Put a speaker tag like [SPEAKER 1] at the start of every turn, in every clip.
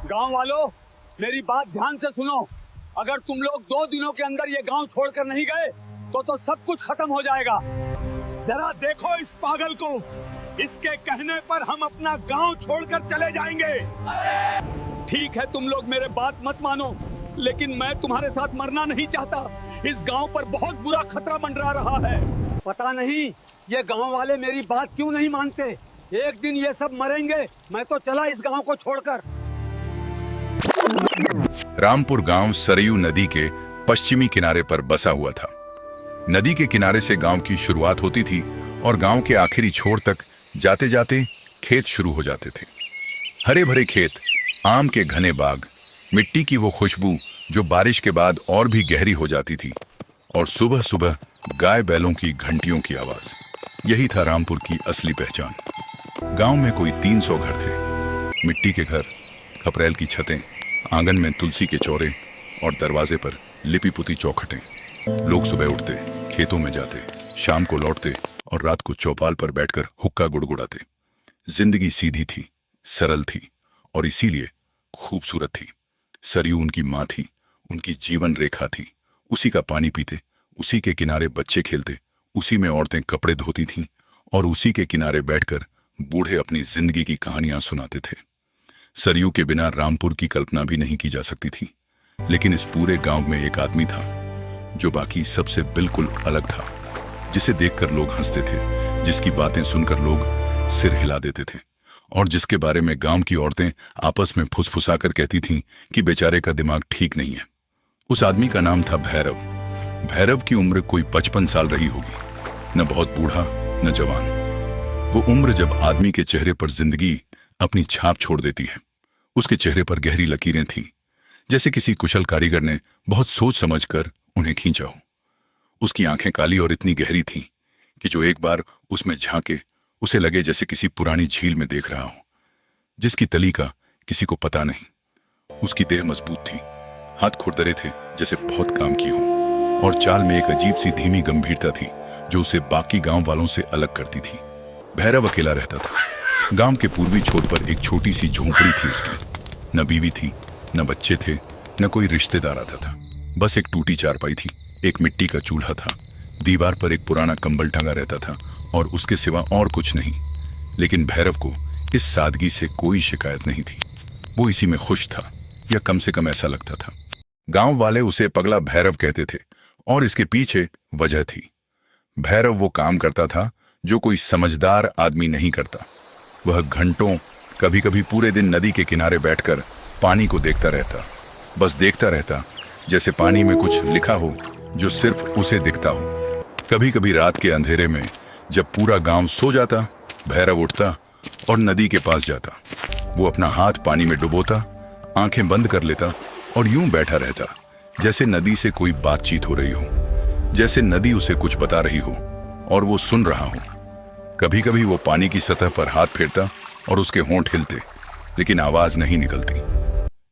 [SPEAKER 1] गांव वालों, मेरी बात ध्यान से सुनो। अगर तुम लोग 2 दिनों के अंदर ये गांव छोड़कर नहीं गए तो सब कुछ खत्म हो जाएगा। जरा देखो इस पागल को, इसके कहने पर हम अपना गांव छोड़कर चले जाएंगे। ठीक है, तुम लोग मेरे बात मत मानो, लेकिन मैं तुम्हारे साथ मरना नहीं चाहता। इस गांव पर बहुत बुरा खतरा मंडरा रहा है। पता नहीं ये गांव वाले मेरी बात क्यों नहीं मानते। एक दिन ये सब मरेंगे। मैं तो चला इस गांव को छोड़कर।
[SPEAKER 2] रामपुर गांव सरयू नदी के पश्चिमी किनारे पर बसा हुआ था। नदी के किनारे से गांव की शुरुआत होती थी और गांव के आखिरी छोर तक जाते जाते खेत शुरू हो जाते थे। हरे भरे खेत, आम के घने बाग, मिट्टी की वो खुशबू जो बारिश के बाद और भी गहरी हो जाती थी, और सुबह सुबह गाय बैलों की घंटियों की आवाज। यही था रामपुर की असली पहचान। गांव में कोई 300 घर थे। मिट्टी के घर, खपरेल की छतें, आंगन में तुलसी के चौरे और दरवाजे पर लिपी पुती चौखटें। लोग सुबह उठते, खेतों में जाते, शाम को लौटते और रात को चौपाल पर बैठकर हुक्का गुड़गुड़ाते। जिंदगी सीधी थी, सरल थी और इसीलिए खूबसूरत थी। सरयू उनकी माँ थी, उनकी जीवन रेखा थी। उसी का पानी पीते, उसी के किनारे बच्चे खेलते, उसी में औरतें कपड़े धोती थीं और उसी के किनारे बैठकर बूढ़े अपनी जिंदगी की कहानियां सुनाते थे। सरयू के बिना रामपुर की कल्पना भी नहीं की जा सकती थी। लेकिन इस पूरे गांव में एक आदमी था जो बाकी सबसे बिल्कुल अलग था, जिसे देखकर लोग हंसते थे, जिसकी बातें सुनकर लोग सिर हिला देते थे और जिसके बारे में गांव की औरतें आपस में फुसफुसाकर कहती थीं कि बेचारे का दिमाग ठीक नहीं है। उस आदमी का नाम था भैरव। भैरव की उम्र कोई 55 साल रही होगी, न बहुत बूढ़ा न जवान। वो उम्र जब आदमी के चेहरे पर जिंदगी अपनी छाप छोड़ देती है। उसके चेहरे पर गहरी लकीरें थीं, जैसे किसी कुशल कारीगर ने बहुत सोच समझकर उन्हें खींचा हो। उसकी आंखें काली और इतनी गहरी थीं कि जो एक बार उसमें झांके उसे लगे जैसे किसी पुरानी झील में देख रहा हो, जिसकी तली का किसी को पता नहीं। उसकी देह मजबूत थी, हाथ खुरदरे थे जैसे बहुत काम की हो, और चाल में एक अजीब सी धीमी गंभीरता थी जो उसे बाकी गांव वालों से अलग करती थी। भैरव अकेला रहता था। गांव के पूर्वी छोर पर एक छोटी सी झोंपड़ी थी उसकी। न बीवी थी, न बच्चे थे, न कोई रिश्तेदार आता था। बस एक टूटी चारपाई थी, एक मिट्टी का चूल्हा था, दीवार पर एक पुराना कंबल टंगा रहता था और उसके सिवा और कुछ नहीं। लेकिन भैरव को इस सादगी से कोई शिकायत नहीं थी। वो इसी में खुश था, या कम से कम ऐसा लगता था। गांव वाले उसे पगला भैरव कहते थे और इसके पीछे वजह थी। भैरव वो काम करता था जो कोई समझदार आदमी नहीं करता। वह घंटों, कभी कभी पूरे दिन नदी के किनारे बैठकर पानी को देखता रहता, बस देखता रहता, जैसे पानी में कुछ लिखा हो जो सिर्फ उसे दिखता हो। कभी कभी रात के अंधेरे में जब पूरा गांव सो जाता, भैरव उठता और नदी के पास जाता। वो अपना हाथ पानी में डुबोता, आंखें बंद कर लेता और यूं बैठा रहता जैसे नदी से कोई बातचीत हो रही हो, जैसे नदी उसे कुछ बता रही हो और वो सुन रहा हो। कभी कभी वो पानी की सतह पर हाथ फेरता और उसके होंठ हिलते, लेकिन आवाज नहीं निकलती।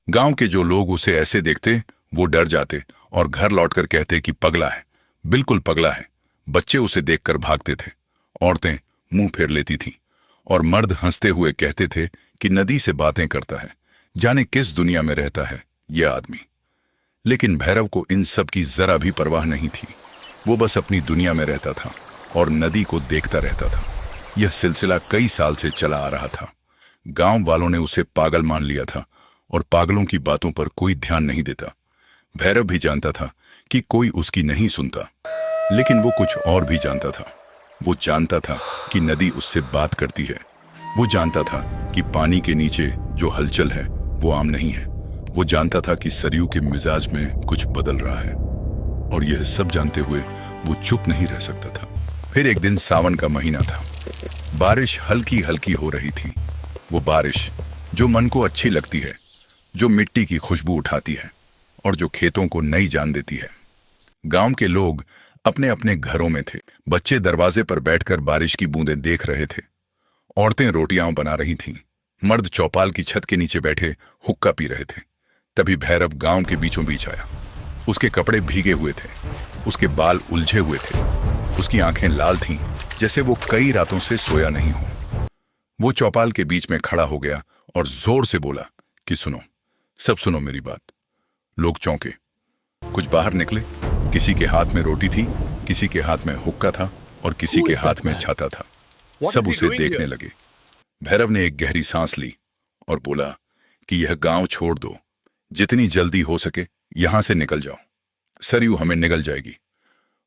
[SPEAKER 2] गांव के जो लोग उसे ऐसे देखते वो डर जाते और घर लौटकर कहते कि पगला है, बिल्कुल पगला है। बच्चे उसे देखकर भागते थे, औरतें मुंह फेर लेती थीं और मर्द हंसते हुए कहते थे कि नदी से बातें करता है, जाने किस दुनिया में रहता है यह आदमी। लेकिन भैरव को इन सब की जरा भी परवाह नहीं थी। वो बस अपनी दुनिया में रहता था और नदी को देखता रहता था। यह सिलसिला कई साल से चला आ रहा था। गांव वालों ने उसे पागल मान लिया था और पागलों की बातों पर कोई ध्यान नहीं देता। भैरव भी जानता था कि कोई उसकी नहीं सुनता, लेकिन वो कुछ और भी जानता था। वो जानता था कि नदी उससे बात करती है। वो जानता था कि पानी के नीचे जो हलचल है वो आम नहीं है। वो जानता था कि सरयू के मिजाज में कुछ बदल रहा है, और यह सब जानते हुए वो चुप नहीं रह सकता था। फिर एक दिन सावन का महीना था। बारिश हल्की हल्की हो रही थी। वो बारिश जो मन को अच्छी लगती है, जो मिट्टी की खुशबू उठाती है और जो खेतों को नई जान देती है। गांव के लोग अपने अपने घरों में थे। बच्चे दरवाजे पर बैठकर बारिश की बूंदें देख रहे थे। औरतें रोटियां बना रही थीं। मर्द चौपाल की छत के नीचे बैठे हुक्का पी रहे थे। तभी भैरव गांव के बीचों बीच आया। उसके कपड़े भीगे हुए थे, उसके बाल उलझे हुए थे, उसकी आंखें लाल थीं जैसे वो कई रातों से सोया नहीं हो। वो चौपाल के बीच में खड़ा हो गया और जोर से बोला कि सुनो, सब सुनो मेरी बात। लोग चौंके, कुछ बाहर निकले। किसी के हाथ में रोटी थी, किसी के हाथ में हुक्का था और किसी के हाथ में छाता था। सब उसे देखने लगे। भैरव ने एक गहरी सांस ली और बोला कि यह गांव छोड़ दो, जितनी जल्दी हो सके यहां से निकल जाओ। सरयू हमें निगल जाएगी।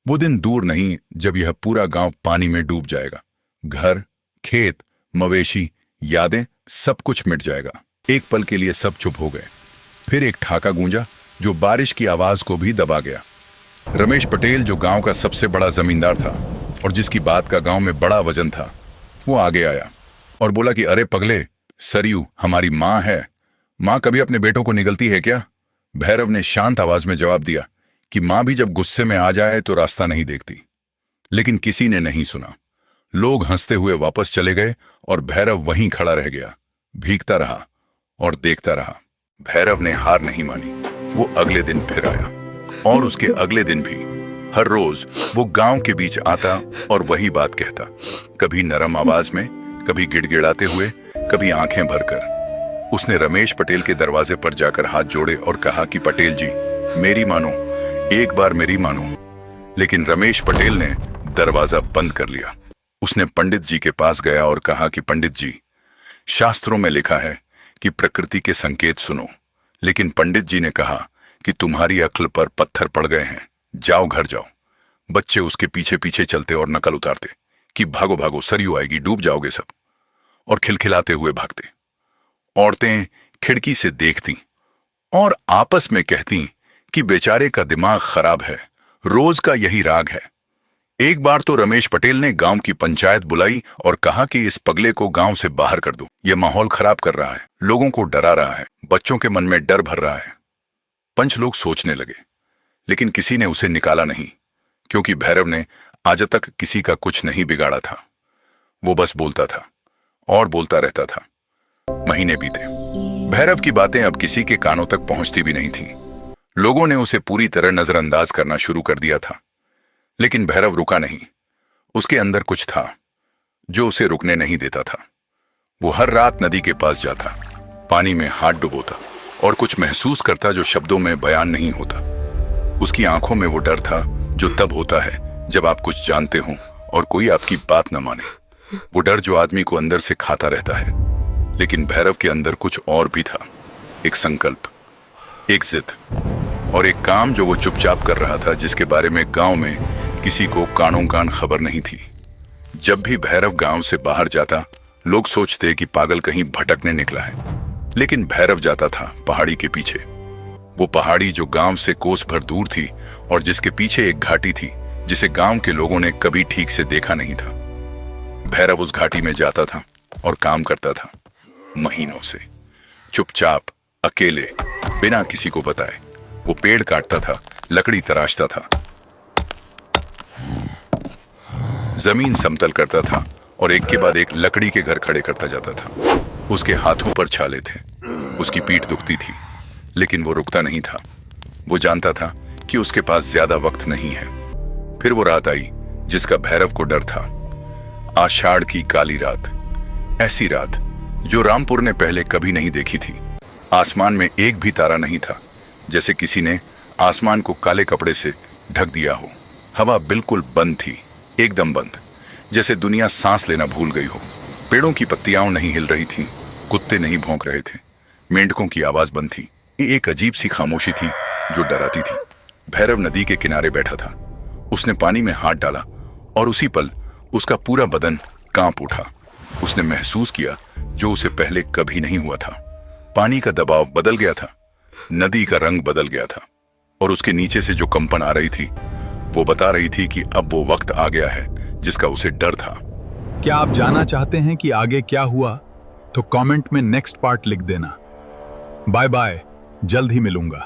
[SPEAKER 2] वो दिन दूर नहीं जब यह पूरा गांव पानी में डूब जाएगा। घर, खेत, मवेशी, यादें, सब कुछ मिट जाएगा। एक पल के लिए सब चुप हो गए। फिर एक ठाका गूंजा जो बारिश की आवाज को भी दबा गया। रमेश पटेल, जो गांव का सबसे बड़ा जमींदार था और जिसकी बात का गांव में बड़ा वजन था, वो आगे आया और बोला कि अरे पगले, सरयू हमारी माँ है। माँ कभी अपने बेटों को निगलती है क्या? भैरव ने शांत आवाज में जवाब दिया कि माँ भी जब गुस्से में आ जाए तो रास्ता नहीं देखती। लेकिन किसी ने नहीं सुना। लोग हंसते हुए वापस चले गए और भैरव वहीं खड़ा रह गया, भीगता रहा और देखता रहा। भैरव ने हार नहीं मानी। वो अगले दिन फिर आया और उसके अगले दिन भी। हर रोज वो गांव के बीच आता और वही बात कहता, कभी नरम आवाज में, कभी गिड़गिड़ाते हुए, कभी आंखें भरकर। उसने रमेश पटेल के दरवाजे पर जाकर हाथ जोड़े और कहा कि पटेल जी, मेरी मानो, एक बार मेरी मानो। लेकिन रमेश पटेल ने दरवाजा बंद कर लिया। उसने पंडित जी के पास गया और कहा कि पंडित जी, शास्त्रों में लिखा है कि प्रकृति के संकेत सुनो। लेकिन पंडित जी ने कहा कि तुम्हारी अक्ल पर पत्थर पड़ गए हैं, जाओ घर जाओ। बच्चे उसके पीछे पीछे चलते और नकल उतारते कि भागो भागो, सरयू आएगी, डूब जाओगे सब, और खिलखिलाते हुए भागते। औरतें खिड़की से देखती और आपस में कहती कि बेचारे का दिमाग खराब है, रोज का यही राग है। एक बार तो रमेश पटेल ने गांव की पंचायत बुलाई और कहा कि इस पगले को गांव से बाहर कर दो, यह माहौल खराब कर रहा है, लोगों को डरा रहा है, बच्चों के मन में डर भर रहा है। पंच लोग सोचने लगे, लेकिन किसी ने उसे निकाला नहीं, क्योंकि भैरव ने आज तक किसी का कुछ नहीं बिगाड़ा था। वो बस बोलता था और बोलता रहता था। महीने बीते। भैरव की बातें अब किसी के कानों तक पहुंचती भी नहीं थी। लोगों ने उसे पूरी तरह नजरअंदाज करना शुरू कर दिया था। लेकिन भैरव रुका नहीं। उसके अंदर कुछ था जो उसे रुकने नहीं देता था। वो हर रात नदी के पास जाता, पानी में हाथ डुबोता और कुछ महसूस करता जो शब्दों में बयान नहीं होता। उसकी आंखों में वो डर था जो तब होता है जब आप कुछ जानते हो और कोई आपकी बात न माने। वो डर जो आदमी को अंदर से खाता रहता है। लेकिन भैरव के अंदर कुछ और भी था, एक संकल्प, एक जिद और एक काम जो वो चुपचाप कर रहा था, जिसके बारे में गांव में किसी को कानों कान खबर नहीं थी। जब भी भैरव गांव से बाहर जाता, लोग सोचते कि पागल कहीं भटकने निकला है। लेकिन भैरव जाता था पहाड़ी के पीछे, वो पहाड़ी जो गांव से कोस भर दूर थी और जिसके पीछे एक घाटी थी जिसे गांव के लोगों ने कभी ठीक से देखा नहीं था। भैरव उस घाटी में जाता था और काम करता था, महीनों से, चुपचाप, अकेले, बिना किसी को बताए। वो पेड़ काटता था, लकड़ी तराशता था, जमीन समतल करता था और एक के बाद एक लकड़ी के घर खड़े करता जाता था। उसके हाथों पर छाले थे, उसकी पीठ दुखती थी, लेकिन वो रुकता नहीं था। वो जानता था कि उसके पास ज्यादा वक्त नहीं है। फिर वो रात आई जिसका भैरव को डर था। आषाढ़ की काली रात, ऐसी रात जो रामपुर ने पहले कभी नहीं देखी थी। आसमान में एक भी तारा नहीं था, जैसे किसी ने आसमान को काले कपड़े से ढक दिया हो। हवा बिल्कुल बंद थी, एकदम बंद, जैसे दुनिया सांस लेना भूल गई हो। पेड़ों की पत्तियां नहीं हिल रही थीं, कुत्ते नहीं भौंक रहे थे, मेंढकों की आवाज बंद थी। एक अजीब सी खामोशी थी जो डराती थी। भैरव नदी के किनारे बैठा था। उसने पानी में हाथ डाला और उसी पल उसका पूरा बदन कांप उठा। उसने महसूस किया जो उसे पहले कभी नहीं हुआ था। पानी का दबाव बदल गया था, नदी का रंग बदल गया था और उसके नीचे से जो कंपन आ रही थी वो बता रही थी कि अब वो वक्त आ गया है जिसका उसे डर था।
[SPEAKER 3] क्या आप जानना चाहते हैं कि आगे क्या हुआ? तो कमेंट में नेक्स्ट पार्ट लिख देना। बाय बाय, जल्द ही मिलूंगा।